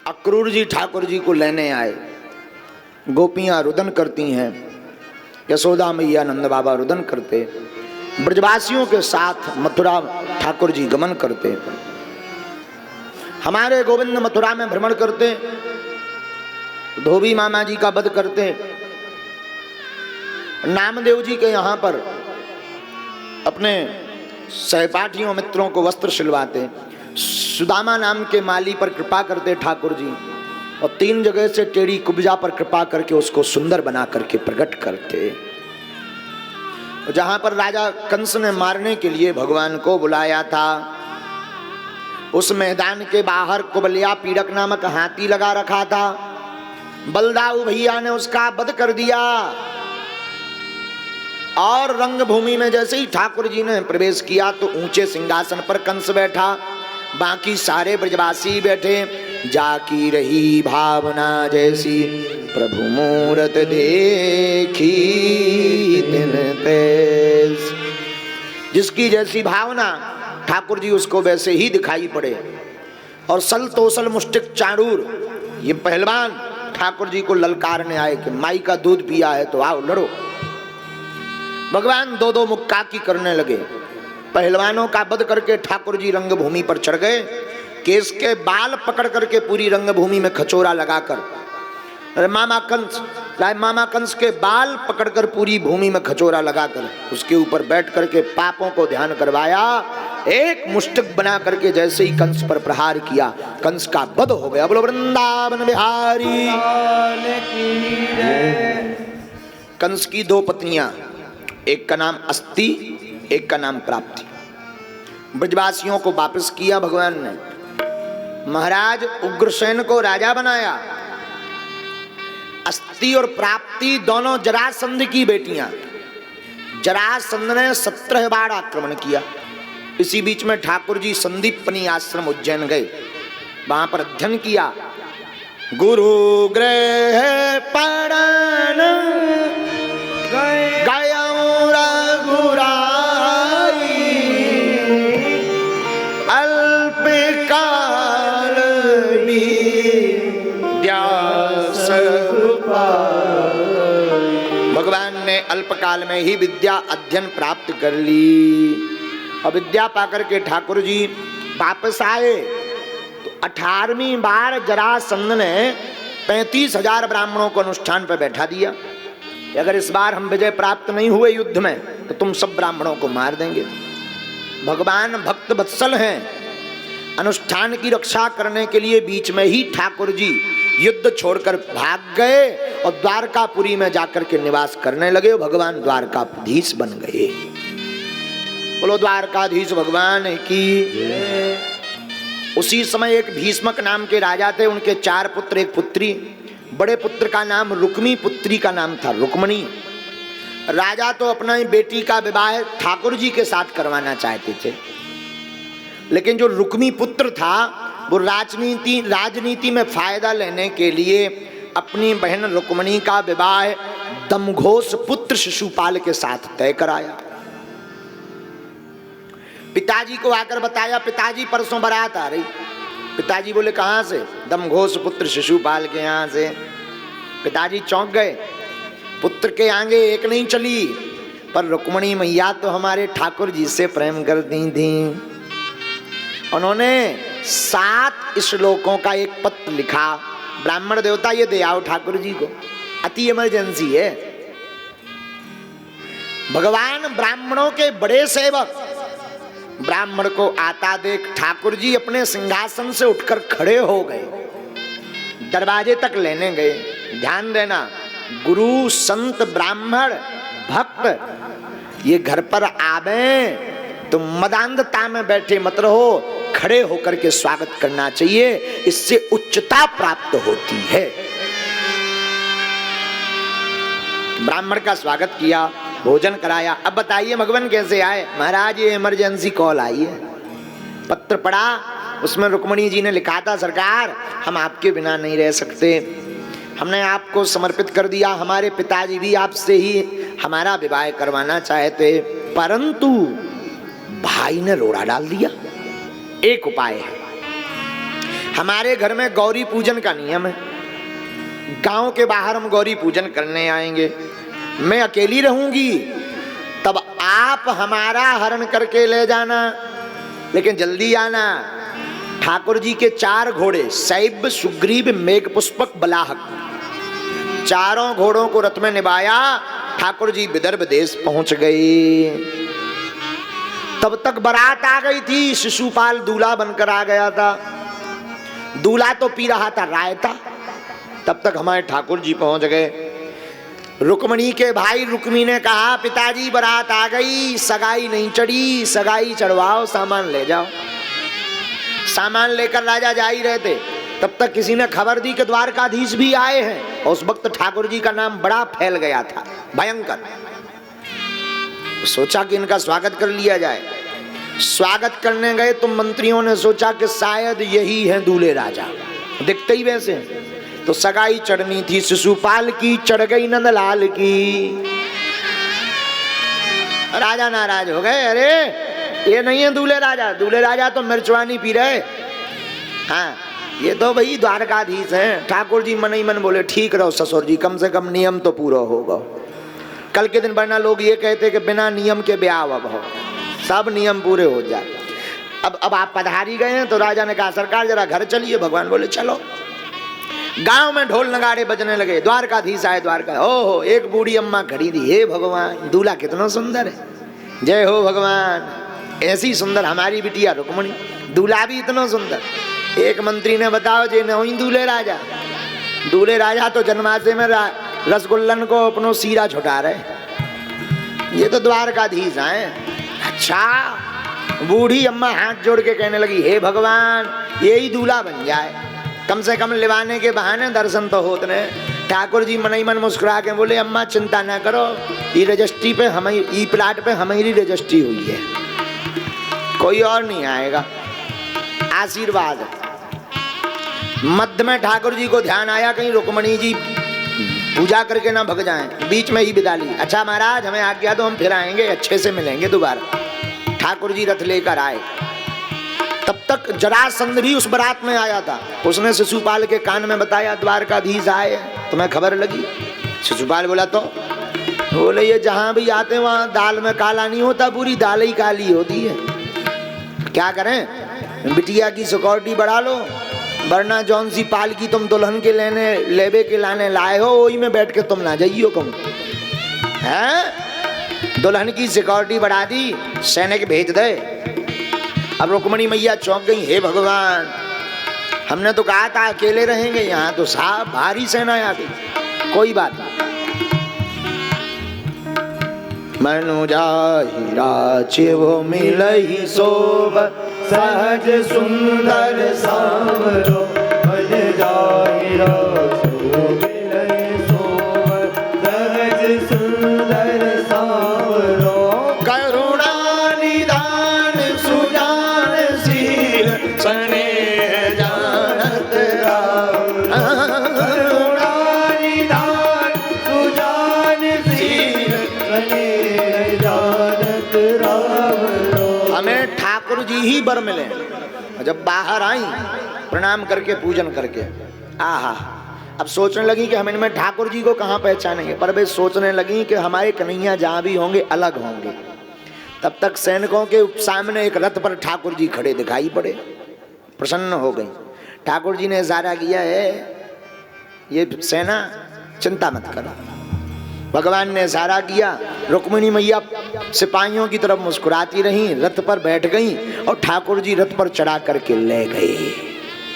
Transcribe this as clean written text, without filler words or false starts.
अक्रूर जी ठाकुर जी को लेने आए। गोपियां रुदन करती हैं, यशोदा मैया नंद बाबा रुदन करते, ब्रजवासियों के साथ मथुरा ठाकुर जी गमन करते। हमारे गोविंद मथुरा में भ्रमण करते, धोबी मामा जी का वध करते, नामदेव जी के यहाँ पर अपने सहपाठियों मित्रों को वस्त्र सिलवाते, सुदामा नाम के माली पर कृपा करते ठाकुर जी, और 3 जगह से टेढ़ी कुब्जा पर कृपा करके उसको सुंदर बना करके प्रकट करते। जहां पर राजा कंस ने मारने के लिए भगवान को बुलाया था, उस मैदान के बाहर कुबलिया पीड़क नामक हाथी लगा रखा था। बलदाऊ भैया ने उसका वध कर दिया, और रंगभूमि में जैसे ही ठाकुर जी ने प्रवेश किया तो ऊंचे सिंहासन पर कंस बैठा, बाकी सारे ब्रजवासी बैठे। जाकी रही भावना जैसी प्रभु मूरत देखी तिन तैस। जिसकी जैसी भावना ठाकुर जी उसको वैसे ही दिखाई पड़े। और सल तोसल मुष्टिक चाणूर ये पहलवान ठाकुर जी को ललकारने आए कि माई का दूध पिया है तो आओ लड़ो। भगवान 2-2 मुक्काकी करने लगे। पहलवानों का वध करके ठाकुर जी रंगभूमि पर चढ़ गए, केस के बाल पकड़ करके पूरी रंगभूमि में खचोरा लगाकर, मामा कंस के बाल पकड़कर पूरी भूमि में खचोरा लगाकर उसके ऊपर बैठ करके पापों को ध्यान करवाया। एक मुष्टिक बना करके जैसे ही कंस पर प्रहार किया, कंस का वध हो गया। बोलो वृंदावन बिहारी। कंस की 2 पत्नियां, एक का नाम अस्ति, एक का नाम प्राप्ति। ब्रजवासियों को वापस किया भगवान ने। महाराज उग्रसेन को राजा बनाया। अस्ति और प्राप्ति दोनों जरासंध की बेटियां। जरासंध ने 17 बार आक्रमण किया। इसी बीच में ठाकुर जी संदीपनी आश्रम उज्जैन गए, वहां पर अध्ययन किया। गुरु गृह पड़न गया अल्पकाल में ही विद्या अध्ययन प्राप्त कर ली। और विद्या पाकर के ठाकुर जी वापस आए तो 18वीं बार जरासंध ने 35,000 ब्राह्मणों को अनुष्ठान पर बैठा दिया। अगर इस बार हम विजय प्राप्त नहीं हुए युद्ध में तो तुम सब ब्राह्मणों को मार देंगे। भगवान भक्त वत्सल हैं। अनुष्ठान की रक्षा करने के लिए बीच में ही ठाकुर जी युद्ध छोड़कर भाग गए और द्वारकापुरी में जाकर के निवास करने लगे। भगवान द्वारकाधीश बन गए। बोलो द्वारकाधीश भगवान की। उसी समय एक भीष्मक नाम के राजा थे, उनके 4 पुत्र 1 पुत्री। बड़े पुत्र का नाम रुक्मी, पुत्री का नाम था रुक्मणी। राजा तो अपना ही बेटी का विवाह ठाकुर जी के साथ करवाना चाहते थे, लेकिन जो रुक्मी पुत्र था वो राजनीति में फायदा लेने के लिए अपनी बहन रुक्मणी का विवाह दमघोष पुत्र शिशुपाल के साथ तय कराया। पिताजी को आकर बताया, पिताजी परसों बारात आ रही। पिताजी बोले कहां से? दमघोष पुत्र शिशुपाल के यहां से। पिताजी चौंक गए। पुत्र के आगे एक नहीं चली, पर रुक्मणी मैया तो हमारे ठाकुर जी से प्रेम करती थी। उन्होंने 7 श्लोकों का एक पत्र लिखा। ब्राह्मण देवता ये दे आओ ठाकुर जी को, अति इमरजेंसी है। भगवान ब्राह्मणों के बड़े सेवक। ब्राह्मण को आता देख ठाकुर जी अपने सिंहासन से उठकर खड़े हो गए, दरवाजे तक लेने गए। ध्यान देना, गुरु संत ब्राह्मण भक्त ये घर पर आवे तो मदांधता में बैठे मत रहो, खड़े होकर के स्वागत करना चाहिए, इससे उच्चता प्राप्त होती है। ब्राह्मण का स्वागत किया, भोजन कराया। अब बताइए भगवान कैसे आए? महाराज ये इमरजेंसी कॉल आई है। पत्र पढ़ा, उसमें रुक्मणी जी ने लिखा था, सरकार हम आपके बिना नहीं रह सकते, हमने आपको समर्पित कर दिया। हमारे पिताजी भी आपसे ही हमारा विवाह करवाना चाहते, परंतु भाई ने रोड़ा डाल दिया। एक उपाय है, हमारे घर में गौरी पूजन का नियम है, गांव के बाहर हम गौरी पूजन करने आएंगे, मैं अकेली रहूंगी, तब आप हमारा हरण करके ले जाना, लेकिन जल्दी आना। ठाकुर जी के 4 घोड़े, शैब, सुग्रीव, मेघपुष्पक, बलाहक, चारों घोड़ों को रथ में निभाया, ठाकुर जी विदर्भ देश पहुंच गए। तब तक बारात आ गई थी, शिशुपाल दूल्हा बनकर आ गया था, दूल्हा तो पी रहा था रायता। तब तक हमारे ठाकुर जी पहुंच गए। रुक्मणी के भाई रुक्मी ने कहा, पिताजी बारात आ गई, सगाई नहीं चढ़ी, सगाई चढ़वाओ, सामान ले जाओ। सामान लेकर राजा जा ही रहे थे, तब तक किसी ने खबर दी कि द्वारकाधीश भी आए हैं। और उस वक्त ठाकुर जी का नाम बड़ा फैल गया था, भयंकर। सोचा कि इनका स्वागत कर लिया जाए। स्वागत करने गए तो मंत्रियों ने सोचा कि शायद यही हैं दूल्हे राजा, दिखते ही वैसे। तो सगाई चढ़नी थी शिशुपाल की, चढ़ गई नंदलाल की। राजा नाराज हो गए, अरे ये नहीं है दूल्हे राजा, दूल्हे राजा तो मिर्चवानी पी रहे, हाँ ये तो भाई द्वारकाधीश हैं। ठाकुर जी मन ही मन बोले, ठीक रहो ससुर जी, कम से कम नियम तो पूरा होगा। कल के दिन वरना लोग ये कहते कि बिना नियम के ब्याह अब हो, सब नियम पूरे हो जाए। अब आप पधारी गए हैं, तो राजा ने कहा सरकार जरा घर चलिए। भगवान बोले चलो। गांव में ढोल नगाड़े बजने लगे, द्वारकाधीश आए, द्वारका। ओहो, एक बूढ़ी अम्मा खड़ी थी, हे भगवान दूल्हा कितना सुंदर है, जय हो भगवान, ऐसी सुंदर हमारी बिटिया रुक्मणी, दूल्हा भी इतना सुंदर। एक मंत्री ने बताओ जे नहीं दूल्हे राजा, दूल्हे राजा तो जन्माशय में रसगुल्लन को अपनो सीरा छुटा रहे, ये तो द्वारकाधीश हैं। अच्छा, बूढ़ी अम्मा हाथ जोड़ के कहने लगी, हे भगवान यही दूल्हा बन जाए, कम से कम लिवाने के बहाने दर्शन तो होते ने। ठाकुर जी मन ही मन मुस्कुरा के बोले, अम्मा चिंता ना करो, ये रजिस्ट्री पे हमारी, ई प्लाट पे हमारी रजिस्ट्री हुई है, कोई और नहीं आएगा, आशीर्वाद। मध्य में ठाकुर जी को ध्यान आया कहीं रुक्मणी जी पूजा करके ना भग जाएं, बीच में ही विदा ली। अच्छा महाराज हमें आज्ञा दो, हम फिर आएंगे, अच्छे से मिलेंगे दोबारा। ठाकुर जी रथ लेकर आए। तब तक जरासंध भी उस बारात में आया था, उसने शिशुपाल के कान में बताया द्वारकाधीश आए, तुम्हें खबर लगी? शिशुपाल बोला तो बोले, ये जहां भी आते वहां दाल में काला नहीं होता, पूरी दाल ही काली होती है, क्या करें? बिटिया की सिक्योरिटी बढ़ा लो, वरना जौन सी पाल की तुम दुल्हन के लेबे के लाने लाए हो, वही में बैठ के तुम ना जाइयो कहूँ है। दुल्हन की सिक्योरिटी बढ़ा दी, सैनिक भेज दे। अब रुक्मणी मैया चौंक गई, हे भगवान हमने तो कहा था अकेले रहेंगे, यहाँ तो साहब भारी सेना आ गई। कोई बात नहीं, मनु जाहि राचे वो मिलहि शोभ, सहज सुंदर सांवरो, मन जाहि राचे वो मिलहि शोभ, सहज सुंदर सांवरो, करुणा निदान सुजान शील, स्नेह जानत राम, करुणा निदान सुजान शील, स्नेह जानत राम। हमें ठाकुर जी ही बर मिले। जब बाहर आई प्रणाम करके पूजन करके, आहा, अब सोचने लगी कि हम इनमें ठाकुर जी को कहाँ पहचानेंगे, पर वे सोचने लगी कि हमारे कन्हैया जहाँ भी होंगे अलग होंगे। तब तक सैनिकों के सामने एक रथ पर ठाकुर जी खड़े दिखाई पड़े, प्रसन्न हो गई। ठाकुर जी ने इशारा किया है, ये सेना चिंता मत करो। भगवान ने इशारा किया, रुक्मिणी मैया सिपाहियों की तरफ मुस्कुराती रहीं, रथ पर बैठ गईं और ठाकुर जी रथ पर चढ़ा करके ले गए।